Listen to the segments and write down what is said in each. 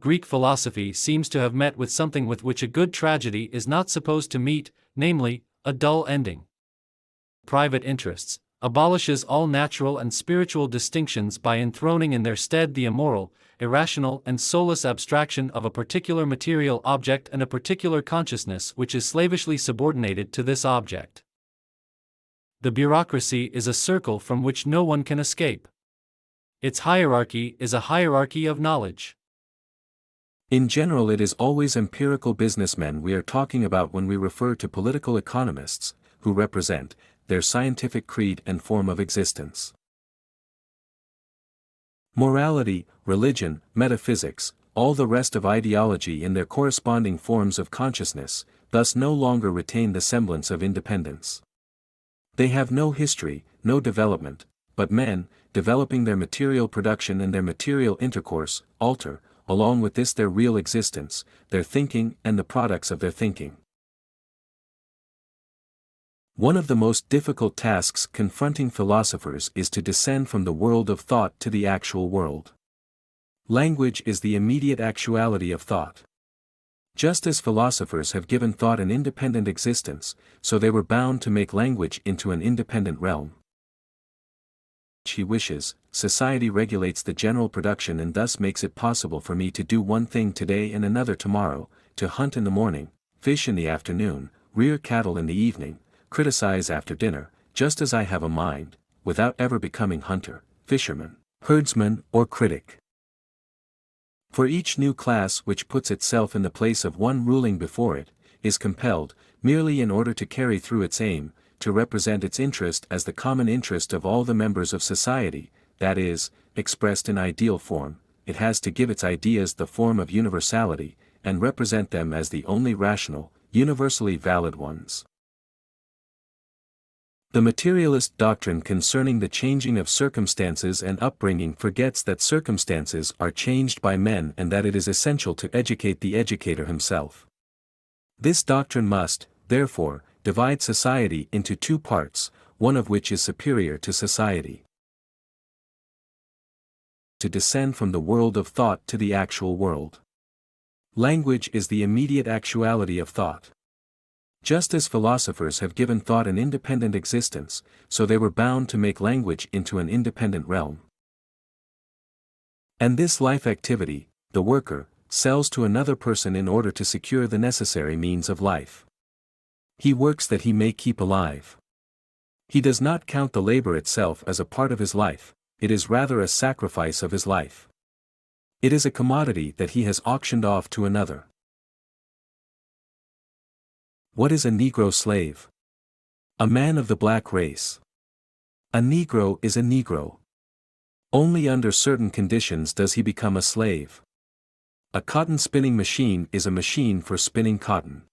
Greek philosophy seems to have met with something with which a good tragedy is not supposed to meet, namely, a dull ending. Private interests abolishes all natural and spiritual distinctions by enthroning in their stead the immoral, irrational and soulless abstraction of a particular material object and a particular consciousness which is slavishly subordinated to this object. The bureaucracy is a circle from which no one can escape. Its hierarchy is a hierarchy of knowledge. In general, it is always empirical businessmen we are talking about when we refer to political economists, who represent their scientific creed and form of existence. Morality, religion, metaphysics, all the rest of ideology in their corresponding forms of consciousness, thus no longer retain the semblance of independence. They have no history, no development, but men, developing their material production and their material intercourse, alter, along with this their real existence, their thinking and the products of their thinking. One of the most difficult tasks confronting philosophers is to descend from the world of thought to the actual world. Language is the immediate actuality of thought. Just as philosophers have given thought an independent existence, so they were bound to make language into an independent realm. He wishes, society regulates the general production and thus makes it possible for me to do one thing today and another tomorrow, to hunt in the morning, fish in the afternoon, rear cattle in the evening, criticize after dinner, just as I have a mind, without ever becoming hunter, fisherman, herdsman, or critic. For each new class which puts itself in the place of one ruling before it, is compelled, merely in order to carry through its aim, to represent its interest as the common interest of all the members of society, that is, expressed in ideal form, it has to give its ideas the form of universality, and represent them as the only rational, universally valid ones. The materialist doctrine concerning the changing of circumstances and upbringing forgets that circumstances are changed by men and that it is essential to educate the educator himself. This doctrine must, therefore, divide society into two parts, one of which is superior to society. To descend from the world of thought to the actual world. Language is the immediate actuality of thought. Just as philosophers have given thought an independent existence, so they were bound to make language into an independent realm. And this life activity, the worker, sells to another person in order to secure the necessary means of life. He works that he may keep alive. He does not count the labor itself as a part of his life, it is rather a sacrifice of his life. It is a commodity that he has auctioned off to another. What is a Negro slave? A man of the black race. A Negro is a Negro. Only under certain conditions does he become a slave. A cotton spinning machine is a machine for spinning cotton.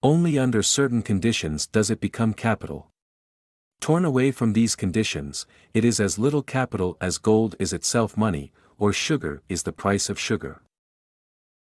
Only under certain conditions does it become capital. Torn away from these conditions, it is as little capital as gold is itself money, or sugar is the price of sugar.